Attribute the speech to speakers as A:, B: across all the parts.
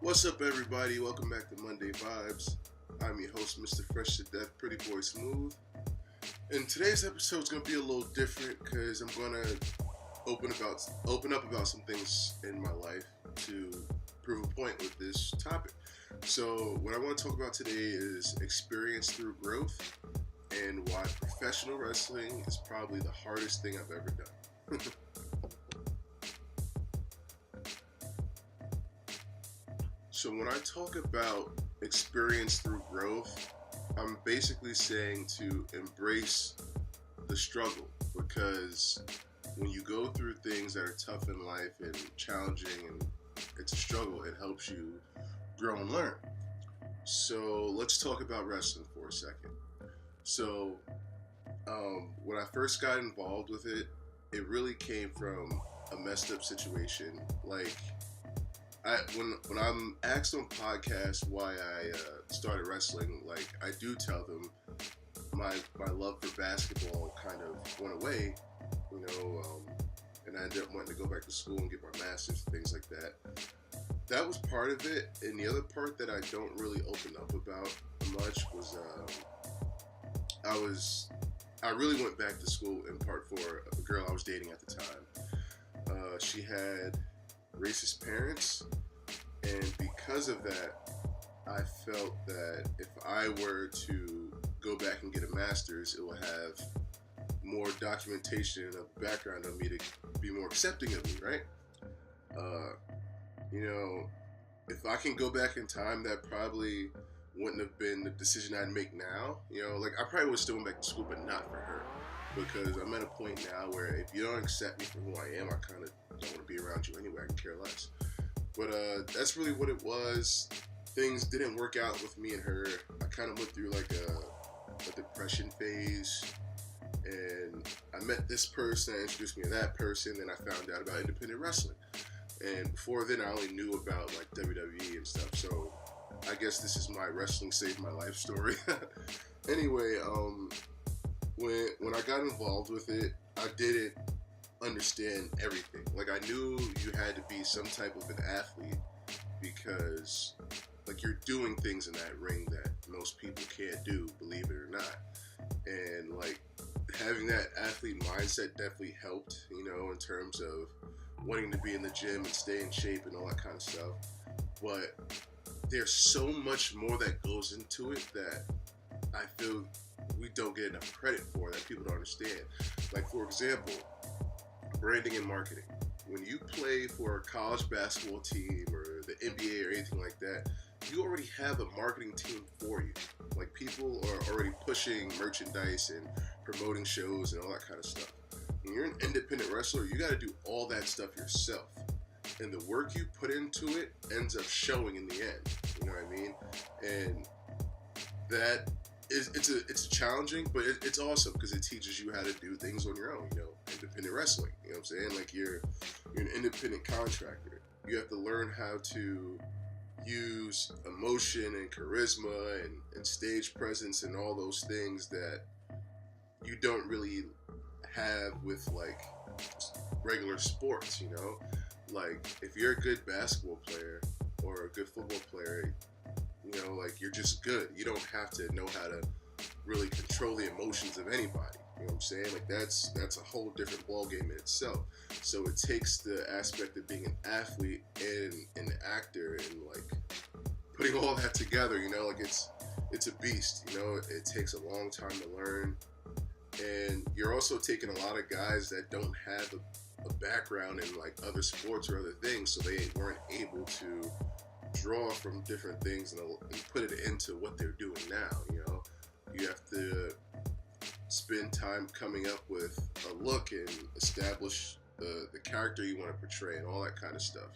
A: What's up, everybody? Welcome back to Monday Vibes. I'm your host, Mr. Fresh to Death, Pretty Boy Smooth. And today's episode is going to be a little different because I'm going to open up about some things in my life to prove a point with this topic. So what I want to talk about today is experience through growth and why professional wrestling is probably the hardest thing I've ever done. So when I talk about experience through growth, I'm basically saying to embrace the struggle, because when you go through things that are tough in life and challenging and it's a struggle, it helps you grow and learn. So let's talk about wrestling for a second. So when I first got involved with it, it really came from a messed up situation. Like, when I'm asked on podcasts why I started wrestling, like, I do tell them my love for basketball kind of went away, and I ended up wanting to go back to school and get my master's and things like that. That was part of it, and the other part that I don't really open up about much was I really went back to school in part for a girl I was dating at the time. She had racist parents, and because of that, I felt that if I were to go back and get a master's, it will have more documentation of background of me to be more accepting of me, right? If I can go back in time, that probably wouldn't have been the decision I'd make now. I probably would still went back to school, but not for her, because I'm at a point now where if you don't accept me for who I am, I kind of don't want to be around you anyway. I can care less. But that's really what it was. Things didn't work out with me and her. I kind of went through like a depression phase, and I met this person, introduced me to that person, then I found out about independent wrestling. And before then, I only knew about like WWE and stuff. So I guess this is my wrestling saved my life story. Anyway, when I got involved with it, I didn't understand everything. Like, I knew you had to be some type of an athlete because, like, you're doing things in that ring that most people can't do, believe it or not. And, like, having that athlete mindset definitely helped, in terms of wanting to be in the gym and stay in shape and all that kind of stuff. But there's so much more that goes into it that I feel we don't get enough credit for, that people don't understand. Like, for example, branding and marketing. When you play for a college basketball team or the NBA or anything like that, you already have a marketing team for you. Like, people are already pushing merchandise and promoting shows and all that kind of stuff. When you're an independent wrestler, you got to do all that stuff yourself. And the work you put into it ends up showing in the end. You know what I mean? And that it's challenging, but it's awesome because it teaches you how to do things on your own. Independent wrestling. You know what I'm saying? Like, you're an independent contractor. You have to learn how to use emotion and charisma and stage presence and all those things that you don't really have with like regular sports. Like, if you're a good basketball player or a good football player, like, you're just good. You don't have to know how to really control the emotions of anybody. You know what I'm saying? Like, that's a whole different ballgame in itself. So it takes the aspect of being an athlete and an actor and, like, putting all that together, like, it's a beast. It takes a long time to learn. And you're also taking a lot of guys that don't have a background in, like, other sports or other things, so they weren't able to draw from different things and put it into what they're doing now. You have to spend time coming up with a look and establish the character you want to portray and all that kind of stuff.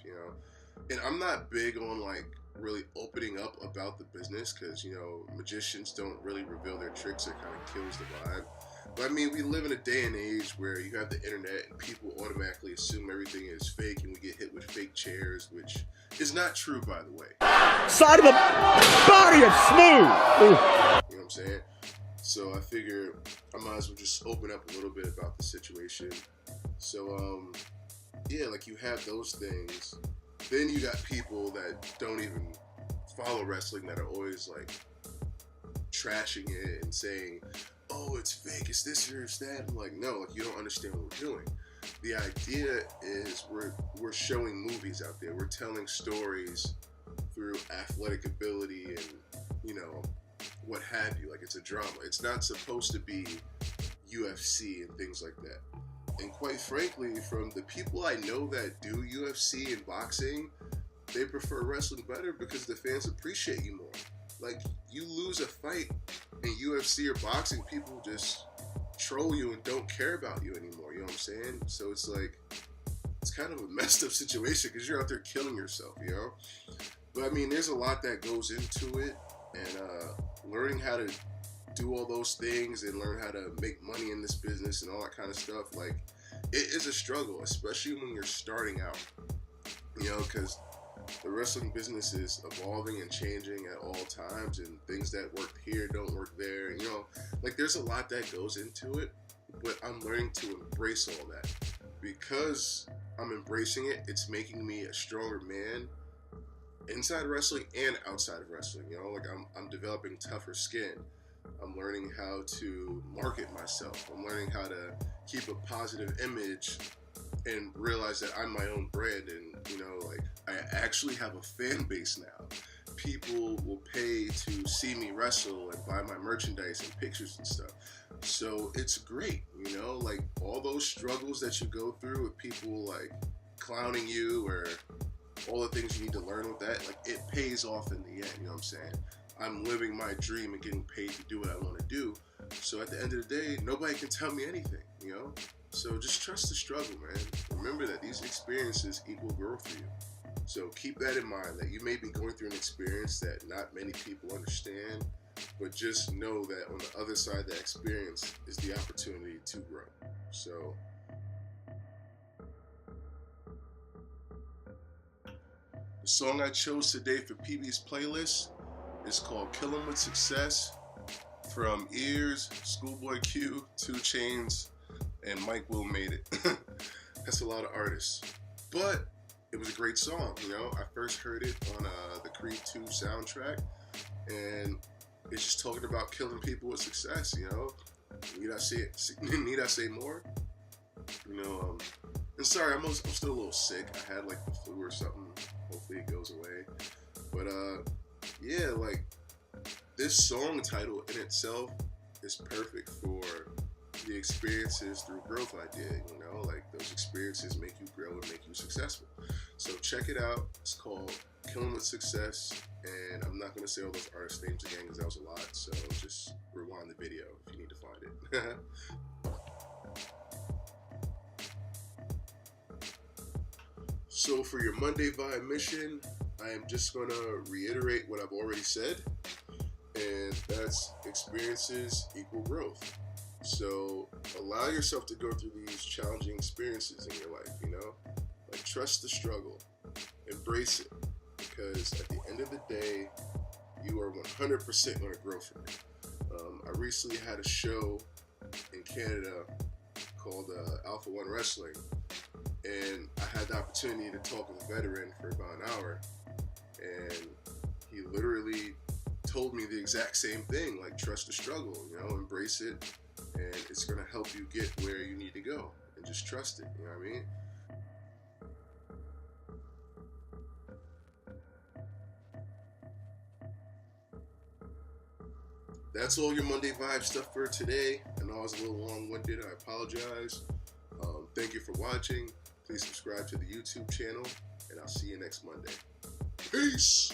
A: And I'm not big on, like, really opening up about the business because magicians don't really reveal their tricks. It kind of kills the vibe. But I mean, we live in a day and age where you have the internet and people automatically assume everything is fake, and we get hit with fake chairs, which is not true, by the way.
B: Side of the body is smooth.
A: You know what I'm saying? So I figure I might as well just open up a little bit about the situation. So, yeah, like, you have those things, Then you got people that don't even follow wrestling that are always like trashing it and saying, oh, it's fake, it's this or it's that. I'm like, no, like, you don't understand what we're doing. The idea is we're showing movies out there. We're telling stories through athletic ability and, you know, what have you. Like, it's a drama. It's not supposed to be UFC and things like that. And quite frankly, from the people I know that do UFC and boxing, they prefer wrestling better because the fans appreciate you more. Like, you lose a fight in UFC or boxing, people just troll you and don't care about you anymore. You know what I'm saying? So it's like, it's kind of a messed up situation because you're out there killing yourself, you know? But I mean, there's a lot that goes into it, and learning how to do all those things and learn how to make money in this business and all that kind of stuff, like, it is a struggle, especially when you're starting out, you know, because the wrestling business is evolving and changing at all times, and things that work here don't work there. You know, like, there's a lot that goes into it, but I'm learning to embrace all that. Because I'm embracing it, it's making me a stronger man inside wrestling and outside of wrestling. You know, like, I'm developing tougher skin. I'm learning how to market myself. I'm learning how to keep a positive image and realize that I'm my own brand, and, you know, like, I actually have a fan base now. People will pay to see me wrestle and buy my merchandise and pictures and stuff. So it's great, you know, like, all those struggles that you go through with people like clowning you or all the things you need to learn with that, like, it pays off in the end, you know what I'm saying? I'm living my dream and getting paid to do what I want to do. So at the end of the day, nobody can tell me anything, you know? So just trust the struggle, man. Remember that these experiences equal growth for you. So keep that in mind, that you may be going through an experience that not many people understand, but just know that on the other side of that experience is the opportunity to grow. So the song I chose today for PB's playlist is called Killin' With Success from Ears, Schoolboy Q, 2 Chainz, and Mike Will Made It. That's a lot of artists. But it was a great song, you know. I first heard it on the Creed 2 soundtrack, and it's just talking about killing people with success, you know. Need I say more? You know, and sorry, I'm still a little sick. I had like the flu or something. Hopefully it goes away. But yeah, like, this song title in itself is perfect for the experiences through growth I did, you know, like, those experiences make you grow and make you successful. So check it out. It's called Killing With Success, and I'm not going to say all those artist names again because that was a lot, so just rewind the video if you need to find it. So for your Monday Vibe mission, I am just going to reiterate what I've already said, and that's experiences equal growth. So allow yourself to go through these challenging experiences in your life, you know? Like, trust the struggle. Embrace it. Because at the end of the day, you are 100% going to grow from it. I recently had a show in Canada called Alpha One Wrestling, and I had the opportunity to talk with a veteran for about an hour, and he literally told me the exact same thing, like, trust the struggle, you know, embrace it, and it's going to help you get where you need to go, and just trust it, you know what I mean? That's all your Monday Vibe stuff for today. I know I was a little long-winded. I apologize. Thank you for watching. Please subscribe to the YouTube channel, and I'll see you next Monday. Peace!